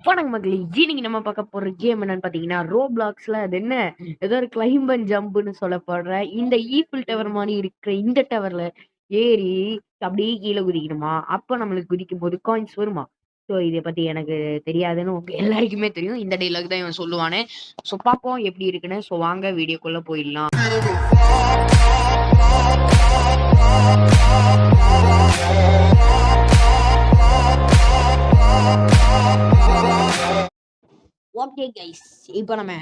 வணக்கம் மக்களே! இன்னைக்கு நம்ம பார்க்க போற கேம் என்னன்னு பார்த்தீங்கன்னா, ரோப்ளாக்ஸ்ல அது என்ன ஏதோ ஒரு கிளைம்ப் அண்ட் ஜம்ப்ன்னு சொல்லப்படுற இந்த ஈஃபில் டவர் மாரி இருக்கிற இந்த டவர்ல ஏறி அப்படியே கீழ குதிக்கணுமா? அப்ப நம்மளுக்கு குதிக்கும்போது காயின்ஸ் வருமா? ஸோ இத பத்தி எனக்கு தெரியாதுன்னு உங்க எல்லாருக்குமே தெரியும். இந்த டயலாக் தான் இவன் சொல்லுவானே. ஸோ பார்ப்போம் எப்படி இருக்குன்னு. ஸோ வாங்க வீடியோக்குள்ள போயிடலாம். ஓகே கைஸ், இப்போ நம்ம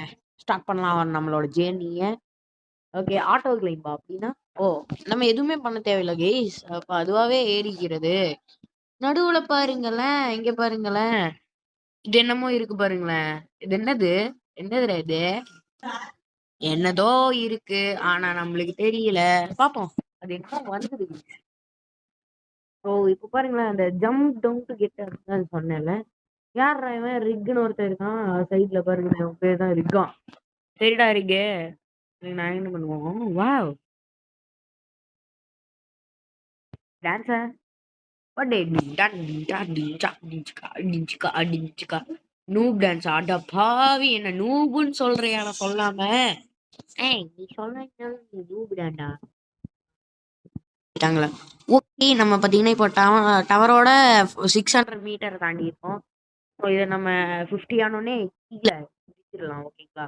ஸ்டார்ட் பண்ணலாம் நம்மளோட ஜேர்னிய. ஓகே, ஆட்டோ கிளைம்பா அப்படின்னா நம்ம எதுவுமே பண்ண தேவையில்ல கைஸ். அப்ப அதுவாவே ஏறிக்கிறது. நடுவுல பாருங்களேன், இங்க பாருங்களேன், இது என்னமோ இருக்கு பாருங்களேன். இது என்னது? என்னதுடா இது? என்னதோ இருக்கு, ஆனா நம்மளுக்கு தெரியல. பாப்போம், அது என்ன வந்தது. இப்ப பாருங்களேன், அந்த ஜம்ப் டவுன் டு கெட் தான் சொன்னேன்ல. யார்ரா இவன்? ரிக்குன்னு ஒருத்தன் இருக்கான் சைட்ல பாருங்க, அவன் பேர் தான் ரிக்கான். சரிடா ரிக்கு, நான் என்ன பண்ணுவோம்? வாவ், டான்ஸா? Noob dance. அட பாவி, என்ன நூபுன்னு சொல்றியா நான் சொல்லாம? ஏய், நீ சொல்ல நூபு டான்டா. ஓகே, நம்ம பாத்தீங்கன்னா இப்போ டவரோட 600 மீட்டர் தாண்டி இருக்கோம். ஸோ இதை நம்ம 50 ஆனோடனே கீழே குதிச்சிடலாம். ஓகேங்களா?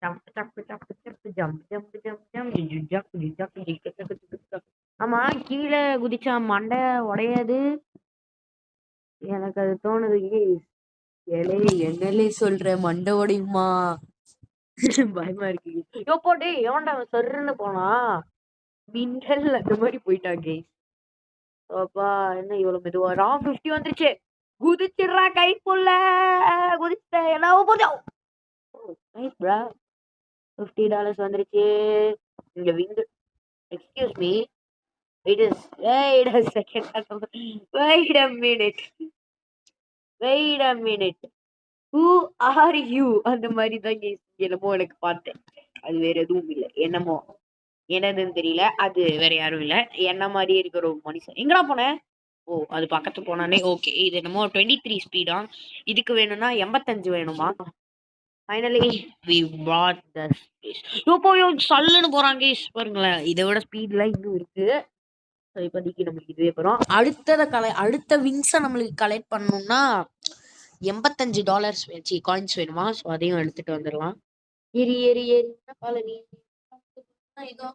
Jump jump jump jump jump jump jump jump jump. ஆமா, கீழே குதிச்சா மண்டை உடையாது, எனக்கு அது தோணுது. ஏலே என்னலே சொல்ற, மண்டை உடையுமா? பயமா இருக்கு. யோப்போ டேய், எவன்டா அவன் சர்ருன்னு போனா? மின்னல் அந்த மாதிரி போயிட்டான் கைஸ். அப்பா, என்ன இவ்வளவு மெதுவா? ராம் 50 வந்துருச்சு. குதிச்சிடுறா கைப்புள்ள, குதிச்ச எல்லாம் போதும். நைஸ் ப்ரா, $50 வந்துருச்சு. இங்க wing. Excuse me, it is wait a second, wait a minute, wait a minute, who are you? அந்த மாதிரி தான் கைஸ் என்னமோ எனக்கு பார்த்தேன். அது வேற எதுவும் இல்லை. என்னமோ என்னதுன்னு தெரியல. அது வேற யாரும் இல்ல, என்ன மாதிரி இருக்கிற ஒரு மனுஷன். எங்கடா போனேன்? அது பக்கத்து போனானே. ஓகே, இது என்னமோ 23 ஸ்பீடா. இதுக்கு வேணும்னா 85 வேணுமா? Finally we brought the space. இப்போ சல்லுன்னு போறாங்க கைஸ், பாருங்களேன். இதை விட ஸ்பீட்லாம் இன்னும் இருக்கு. இப்போதைக்கு நம்மளுக்கு இதுவே போறோம். அடுத்த விங்ஸை நம்மளுக்கு கலெக்ட் பண்ணணும்னா $85 வச்சு காயின்ஸ் வேணுமா? ஸோ அதையும் எடுத்துட்டு வந்துடலாம். ஏறி ஏறி ஏறி காலனி இதோ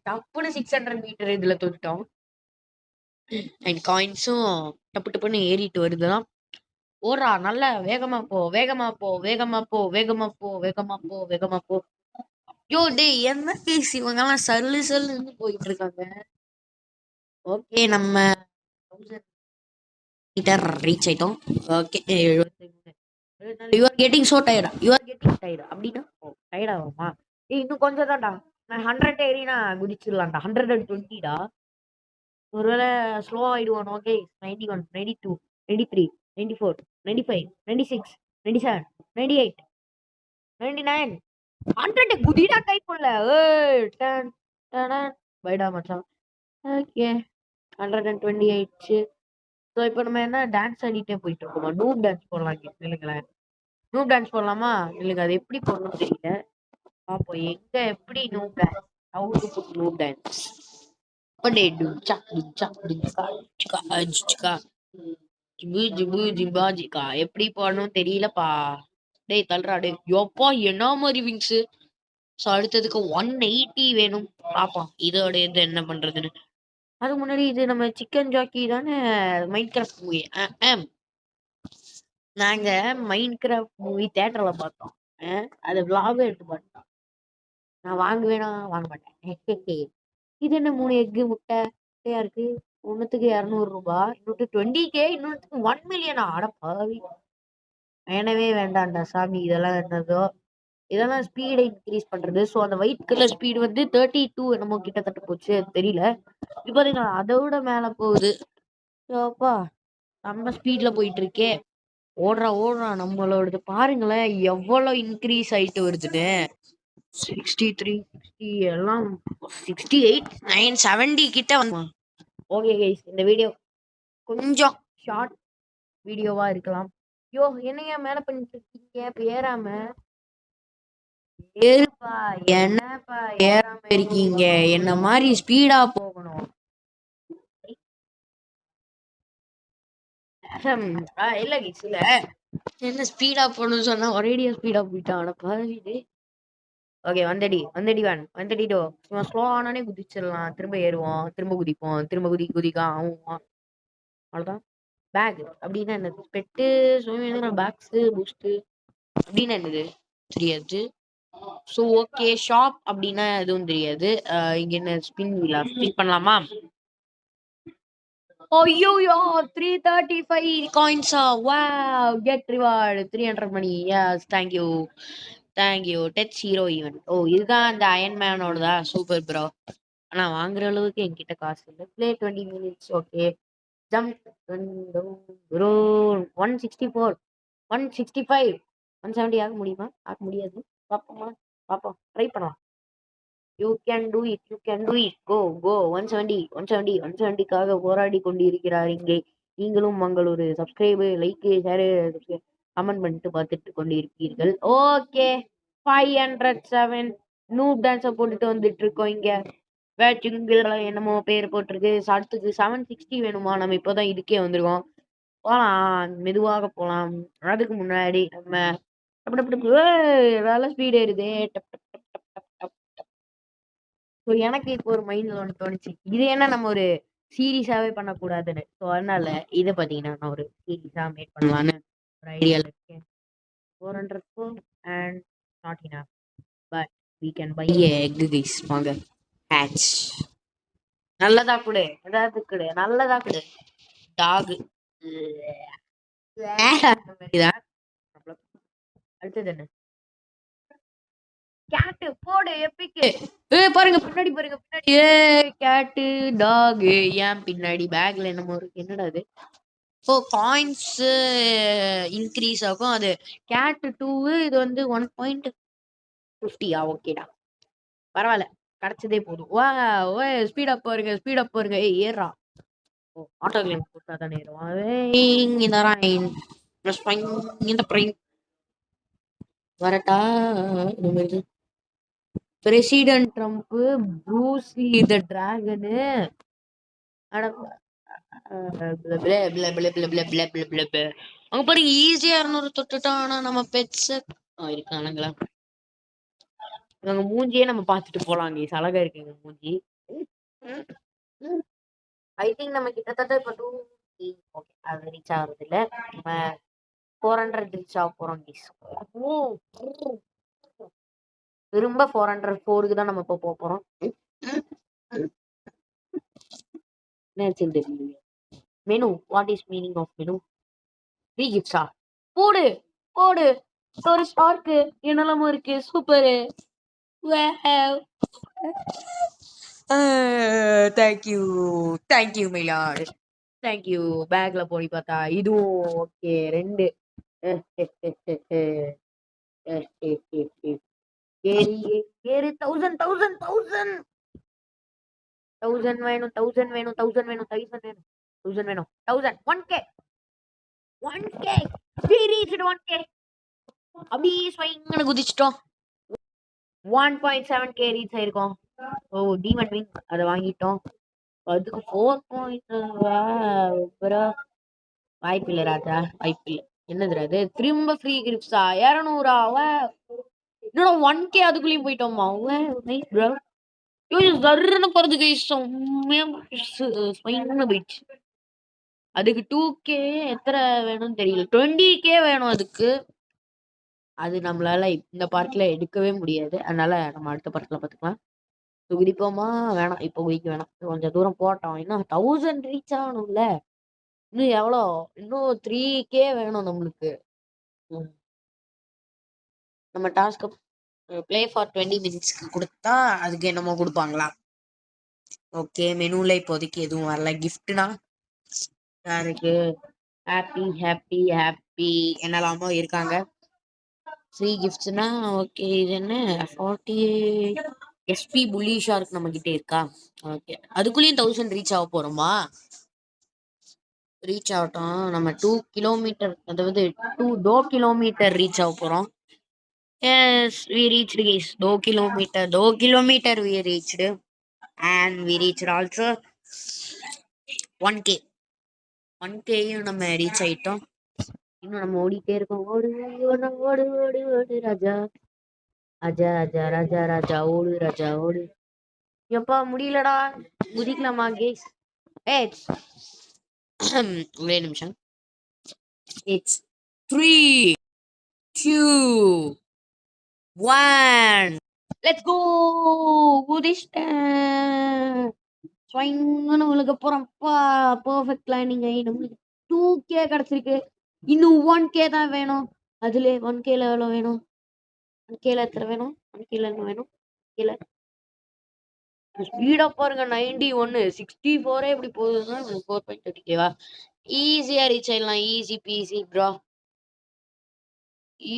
டப்புன்னு 600 மீட்டர் இதுல தொட்டுட்டோம். அண்ட் காயின்ஸும் டப்பு டப்புன்னு ஏறிட்டு வருதுதான். ஓடுறா, நல்ல வேகமா போ, வேகமா போ, வேகமா போ, வேகமா போ, வேகமா போ, வேகமா போ. யோ டேய், என்ன கேஸ் இவங்க எல்லாம் சல்லு சல்லுன்னு போயிட்டு இருக்காங்க. ஓகே, நம்ம 1000 மீட்டர் ரீச் ஆயிட்டோம். Okay, you are getting so டயர்டா, யூ ஆர் கெட்டிங் டயர்டா அப்படின்னா டயர்ட் ஆகுமா? இன்னும் கொஞ்சம் தான்டா, நான் 100 ஏறினா குதிச்சிடலாம்டா. 120டா. ஒருவேளை ஸ்லோ ஆயிடுவான். ஓகே, 91, 92, 93, 94, 95, 96, 97, 98, 99, 100. குதிடா கைக்குள்ள. பைடா மச்சான். ஓகே, 120 ஆயிடுச்சு. ஸோ இப்போ நம்ம என்ன டான்ஸ் ஆடிட்டே போயிட்டு இருக்கோமா? நூப் டான்ஸ் போடலாம் இல்லைங்களேன். நூப் டான்ஸ் போடலாமா? இல்லைங்க, அது எப்படி போடணும்னு தெரியல. பார்ப்போம் எங்க எப்படி noob dance. How to put noob dance. எப்படி போடணும் தெரியலப்பா. டேய் தல்றா டே. யோப்பா, என்ன மாதிரி விங்ஸ். ஸோ அடுத்ததுக்கு 180 வேணும். பாப்போம் இதோட இது என்ன பண்றதுன்னு. அதுக்கு முன்னாடி இது நம்ம சிக்கன் ஜாக்கி தானே மைண்ட் கிராஃப்ட் மூவி. நாங்க மைண்ட் கிராஃப்ட் மூவி தியேட்டர்ல பார்த்தோம். அது விளாக எடுத்து பார்த்தோம். நான் வாங்குவேனா? வாங்க மாட்டேன். இது என்ன 3 எக்கு முட்டை முட்டையா இருக்கு. ஒன்னுத்துக்கு 200 ரூபாய், இன்னொரு 20K, இன்னொருத்துக்கு 1 மில்லியனா? அட பாவி, வேணவே வேண்டாம்டா சாமி. இதெல்லாம் என்னதோ, இதெல்லாம் ஸ்பீடை இன்க்ரீஸ் பண்றது. ஸோ அந்த ஒயிட் கலர் ஸ்பீடு வந்து 32 என்னமோ கிட்டத்தட்ட போச்சு, தெரியல. இப்போ பாத்தீங்கன்னா அதை விட மேல போகுது. அப்பா, நம்ம ஸ்பீட்ல போயிட்டு இருக்கே. ஓடுறா நம்மளோடது பாருங்களேன், எவ்வளவு இன்க்ரீஸ் ஆயிட்டு வருதுன்னு. 63, 60 எல்லாம் 68, 9, 70 கிட்ட வந்து. ஓகே கைஸ், இந்த வீடியோ கொஞ்சம் ஷார்ட் வீடியோவா இருக்கலாம். யோ என்னையா மேல பண்ணிட்டு இருக்கீங்க இப்ப ஏறாம? ஏறுப்பா, என்னப்பா ஏறாம இருக்கீங்க? என்ன மாதிரி ஸ்பீடா போகணும். இல்ல கிட்ஸ் இல்ல, என்ன ஸ்பீடா போகணும்னு சொன்னா ஒரேடியா ஸ்பீடா போயிட்டான் பாருது. ஓகே, வந்தடி வந்தடி ஒன், வந்தடி டோ. சும்மா ஸ்லோ ஆனானே குதிச்சிடலாம், திரும்ப ஏறுவோம், திரும்ப குதிப்போம், திரும்ப குதிக்கா ஆகும். அவ்வளவுதான். பேக் அப்படின்னா என்னது? பெட்டு பேக்ஸ் பூஸ்ட் அப்படின்னா என்னது தெரியாது. ஸோ ஓகே, ஷாப் அப்படின்னா எதுவும் தெரியாது. இங்க என்ன ஸ்பின் வீலா? ஸ்பின் பண்ணலாமா? ஐயோ 335 காயின்ஸா? Wow, get reward 300 money. Yes, thank you touch hero event. ஓ, இதுதான் அந்த அயன்மேனோடதா? Super bro. ஆனா வாங்குற அளவுக்கு என்கிட்ட காசு இல்லை. Play 20 minutes. Okay, jump bro. 164, 165, 170 ஆக முடியுமா? ஆக முடியாது. பார்ப்போமா? பார்ப்போம், ட்ரை பண்ணலாம். You can do it, you can do it. Go go. 170, 170, 170க்காக போராடி கொண்டிருக்கிறார் இங்கே. நீங்களும் Mangalore subscribe, like, share, comment பண்ணிட்டு பார்த்துட்டு கொண்டிருப்பீர்கள். ஓகே, 507 நூப் டான்ஸை போட்டுட்டு வந்துட்டு இருக்கோம் இங்க. வேச்சுங்கிற என்னமோ பேர் போட்டிருக்கு. அடுத்தது 760 வேணுமா? நம்ம இப்போதான் இதுக்கே வந்திருக்கோம். போலாம், மெதுவாக போலாம். அதுக்கு முன்னாடி நம்ம நல்ல ஸ்பீடு ஏறுதே. ஸோ எனக்கு இப்போ ஒரு மைண்ட்ல ஒன்று தோணுச்சு, இது என்ன நம்ம ஒரு சீரீஸாவே பண்ணக்கூடாதுன்னு. ஸோ அதனால இதை பார்த்தீங்கன்னா நான் ஒரு சீரீஸா மேட் பண்ணலான்னு ஒரு ஐடியால இருக்கேன். 400 and not enough, but we can buy a egg guys. வாங்க, ஹேட்ச் நல்லதா கொடு, ஏதாவது கொடு, நல்லதா கொடு. டாக் அடுத்தது என்ன? கேட்டு போடு, எப்பிக்கு. பாருங்க பின்னாடி, பாருங்க பின்னாடி. கேட்டு டாக் ஏன் பின்னாடி பேக்ல என்னமோ இருக்கு, என்னடா அது? ஓ, காயின்ஸ் இன்க்ரீஸ் ஆகும் அது. கேட் 2 இது வந்து 1.50. ஓகேடா, பரவாயில்ல, கிடைச்சதே போதும். வா, ஓ ஸ்பீட் அப் பாருங்க, ஸ்பீட் அப் பாருங்க. ஏறா. ஓ, ஆட்டோ கிளைம் கொடுத்தா தானே ஏறும். இந்த ரைன் ப்ளஸ் இந்த ப்ரைன் வரட்டா. பிரசிடென்ட் ட்ரம்ப், ப்ரூஸ்லி த டிராகனு. அங்க பாருங்க, ஈஸியா 200 தொட்டுட்டோம். ஆனா நம்ம பெட்ஸ் இருக்கானுங்களா? இவங்க மூஞ்சியே நம்ம பார்த்துட்டு போலாம். அழகா இருக்குங்க மூஞ்சி. ஐ திங்க் நம்ம கிட்டத்தட்ட இப்ப 2 ஓகே, அது ரீச் ஆகுறது இல்ல. நம்ம 400 ரீச் ஆக போறோம். திரும்ப 404க்கு தான் நம்ம இப்போ போக போறோம். Menu, what is meaning of menu? Free கிஃப்ட்ஸா? போடு போடு. ஒரு ஸ்டார்க்கு என்னெல்லாமோ இருக்கு. சூப்பரு. Thank you my lord, thank you. பேக்ல போய் பார்த்தா இதுவும் ஓகே. 2 ஏறி ஏறி 1000 வேணும், 1000 வேணும், 1000 வேணும், 1000 வேணும், 1000 வேணும், 1000, 1K, 1K, we reached 1K. அப்படியே ஸ்வைங்கன்னு குதிச்சிட்டோம். 1.7K ரீச் ஆயிருக்கோம். ஓ, டீமன் விங் அதை வாங்கிட்டோம். அதுக்கு 4 வாய்ப்பில்லை ராஜா, வாய்ப்பில்லை. என்னது அது? திரும்ப ஃப்ரீ கிஃப்ட்ஸா? 200. என்னடா 1K அதுக்குள்ளேயும் போயிட்டோமா? Nice bro. ஜர்ன்னு போறது கைஸ், போயிடுச்சு. அதுக்கு 2K எத்தனை வேணும்னு தெரியல. 20K வேணும் அதுக்கு. அது நம்மளால இந்த பார்ட்ல எடுக்கவே முடியாது. அதனால நம்ம அடுத்த பார்ட்ல பார்த்துக்கலாம். குதிப்போமா? வேணாம், இப்போ குதிக்க வேணாம். கொஞ்சம் தூரம் போட்டோம். இன்னும் 1000 ரீச் ஆகணும்ல. இன்னும் எவ்வளோ? இன்னும் 3K வேணும் நம்மளுக்கு. நம்ம டாஸ்க் ப்ளே ஃபார் 20 மினிட்ஸ்க்கு கொடுத்தா அதுக்கு என்னமோ கொடுப்பாங்களா? ஓகே, மெனுல இப்போதைக்கு எதுவும் வரல. கிஃப்ட்னா யாருக்கு? ஹாப்பி ஹாப்பி ஹாப்பி என்னெல்லாமோ இருக்காங்க. ஃப்ரீ கிஃப்ட்ஸ்னா ஓகே. இது என்ன 40 SP புல்லி ஷார்க் நம்ம கிட்ட இருக்கா? ஓகே, அதுக்குள்ளேயும் 1000 ரீச் ஆக போறோமா? ரீச் ஆகட்டும். நம்ம 2 கிலோமீட்டர், அதாவது 2 கிலோமீட்டர் ரீச் ஆக போகிறோம். Yes we reached guys. 2 kilometre we reached. And we reached also 1K. 1Kயும் நம்ம ரீச் ஆயிட்டோம். இன்னும் நம்ம ஓடிட்டே இருக்கோம். ஓடு ஓடு ஓடு ஓடு ஓடு ராஜா, ராஜா ராஜா ராஜா ராஜா, ஓடு ராஜா ஓடு. எப்பா முடியலடா. குதிக்கலாமா கேஸ்? ஏட்ஸ் ஒரே நிமிஷம். It's 3 2 1 let's go. குதிச்சிட்டேன். ஸ்வைங்கன்னு உலக போறப்பா. பெர்ஃபெக்ட் லேண்டிங் ஆகி நம்மளுக்கு 2K கிடைச்சிருக்கு. இன்னும் 1K தான் வேணும். அதுல 1Kல எவ்வளோ வேணும்? 1Kல எத்தனை வேணும்? 1Kல என்ன வேணும்? கீழே ஸ்பீடா பாருங்க. 91 64 இப்படி போகுதுன்னா 4.30Kவா? ஈஸியா ரீச் ஆயிடலாம். Easy peasy bro.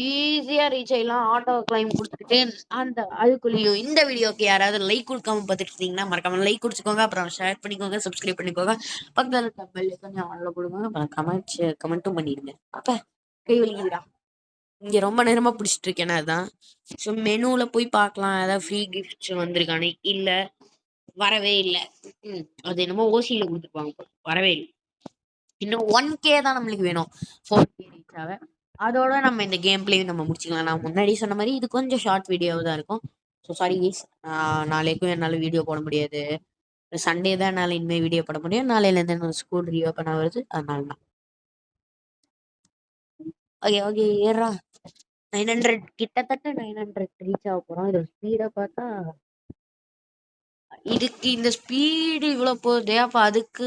ஈஸியா ரீச் ஆயிடலாம். ஆட்டோ கிளைம் கொடுத்துட்டு அந்த அதுக்குள்ளேயும் இந்த வீடியோக்கு யாராவது லைக் கொடுக்காம பார்த்துட்டு இருந்தீங்கன்னா மறக்காம லைக் குடிச்சுக்கோங்க. அப்புறம் ஷேர் பண்ணிக்கோங்க, சப்ஸ்கிரைப் பண்ணிக்கோங்க. பக்கத்தில் இருக்க பெல் கொஞ்சம் ஆன்ல கொடுங்க. அப்புறம் கமெண்ட்டும் பண்ணிடுங்க. அப்ப கை வலிக்குதுடா. இங்க ரொம்ப நேரமா பிடிச்சிட்டு இருக்கேன். அதான் ஸோ மெனுல போய் பார்க்கலாம் ஏதாவது ஃப்ரீ கிஃப்ட்ஸ் வந்திருக்கானே. இல்ல வரவே இல்லை. அது என்னமோ ஓசியில கொடுத்துருப்பாங்க. வரவே இல்லை. இன்னும் 1K தான் நம்மளுக்கு வேணும் 4K ரீச் ஆக. அதோட நம்ம இந்த கேம் பிளேயும் நம்ம முடிச்சுக்கலாம். நான் முன்னாடி சொன்ன மாதிரி இது கொஞ்சம் ஷார்ட் வீடியோவாக தான் இருக்கும். ஸோ சாரி கைஸ், நாளைக்கும் என்னால் வீடியோ போட முடியாது. சண்டே தான் என்னால் இனிமேல் வீடியோ போட முடியும். நாளையிலேருந்து என்னோட ஸ்கூல் ரீஓப்பன் ஆகுது. அதனால தான். ஓகே ஓகே ஏறா. 900 கிட்டத்தட்ட 900 ரீச் ஆக போகிறோம். இதோட ஸ்பீடை பார்த்தா இதுக்கு இந்த ஸ்பீடு இவ்வளோ போகுது. அப்போ அதுக்கு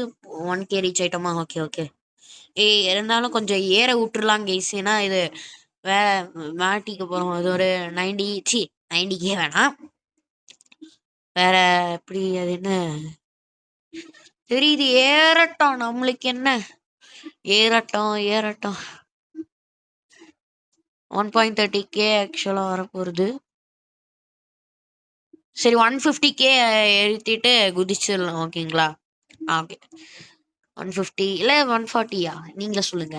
1K ரீச் ஆயிட்டோமா? Okay okay. இருந்தாலும் கொஞ்சம் ஏற விட்டுருலாம் கைஸ். ஏன்னா இது வேற மாட்டிக்க போகிறோம். அது ஒரு 90K வேணாம். வேற எப்படி அது என்ன தெரியுது. ஏறட்டும், நம்மளுக்கு என்ன ஏறட்டும் ஏறட்டும். 1.30K ஆக்சுவலாக வரப்போகுது. சரி 150K எழுத்திட்டு குதிச்சிடலாம். ஓகேங்களா? ஓகே 150 இல்லை 140யா? நீங்களே சொல்லுங்க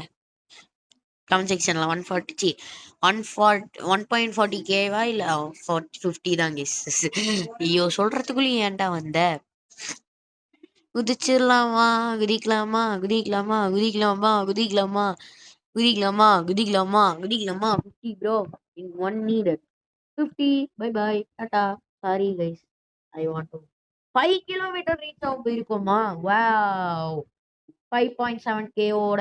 கமெண்ட் செக்ஷன்ல. 140 1.40Kவா இல்லை 50 தான் கேஸ். ஐயோ சொல்றதுக்குள்ளேயும் ஏன்டா வந்த? குதிச்சிடலாமா? குதிக்கலாமா? குதிக்கலாமா? குதிக்கலாமா? குதிக்கலாமா? குதிக்கலாமா? குதிக்கலாமா? குதிக்கலாமா? 50 bro in 1 needed 50. Bye bye டாடா. Sorry guys, I want to 5 kilometre reach ஆக போயிருக்கோமா? வாவ். 5.7K ஓட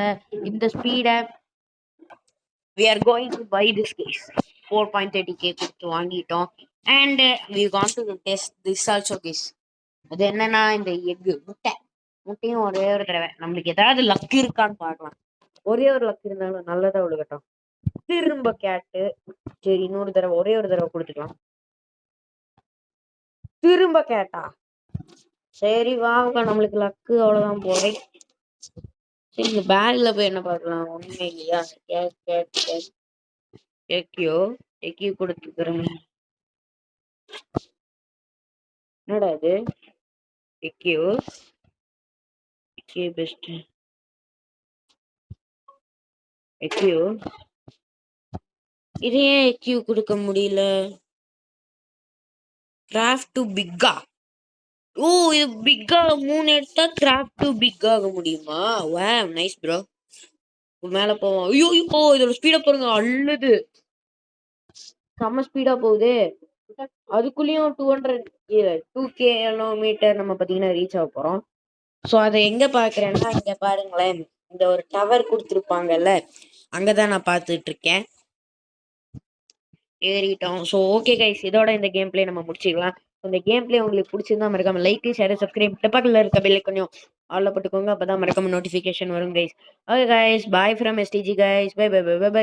இந்த ஸ்பீடை we are going to buy this case. 4.30K கொடுத்து வாங்கிட்டோம். And we want to test this also case. அது என்னன்னா இந்த எக்கு முட்டையும் ஒரே ஒரு தடவை நம்மளுக்கு ஏதாவது லக் இருக்கான்னு பார்க்கலாம். ஒரே ஒரு லக் இருந்தாலும் நல்லதா விழுகட்டும். திரும்ப கேட்டு சரி இன்னொரு தடவை ஒரே ஒரு தடவை கொடுத்துக்கலாம். திரும்ப கேட்டா சரி வாங்க, நம்மளுக்கு லக்கு அவ்வளவுதான் போய். சரி இந்த பேக்ல போய் என்ன பார்க்கலாம்? ஒண்ணுமே இல்லையா? எக்கியோ கொடுத்துக்கிறேன். என்னடா இது? எக்கியோ பெஸ்ட். எக்கியோ இது ஏன் எக்கியோ கொடுக்க முடியல? Craft to பிக்கா. ஓ இது பிக்கா 3 எடுத்தா கிராஃப்ட் டு பிக் ஆக முடியுமா? வா நைஸ் ப்ரோ. மேல போவோம். ஐயோ இதோட ஸ்பீடா பாருங்க. அல்லது செம்ம ஸ்பீடா போகுது. அதுக்குள்ளேயும் 2 கிலோமீட்டர் நம்ம பார்த்தீங்கன்னா ரீச் ஆக போகிறோம். ஸோ அதை எங்கே பார்க்குறேன்னா இங்கே பாருங்களேன், இந்த ஒரு டவர் கொடுத்துருப்பாங்கல்ல, அங்கே தான் நான் பார்த்துட்டு இருக்கேன். ஏறிட்டோம். ஸோ ஓகே கைஸ், இதோட இந்த கேம் பிளே நம்ம முடிச்சிக்கலாம். இந்த கேம் பிளே உங்களுக்கு பிடிச்சிருந்தா மறக்காம லைக், ஷேர், சப்ஸ்கிரைப், பக்கத்தில் இருக்க பெல் கொஞ்சம் ஆல்ல போட்டுக்கோங்க. அப்போ தான் மறக்காம நோட்டிஃபிகேஷன் வரும் guys. Okay guys, bye from STG guys. Bye bye bye by.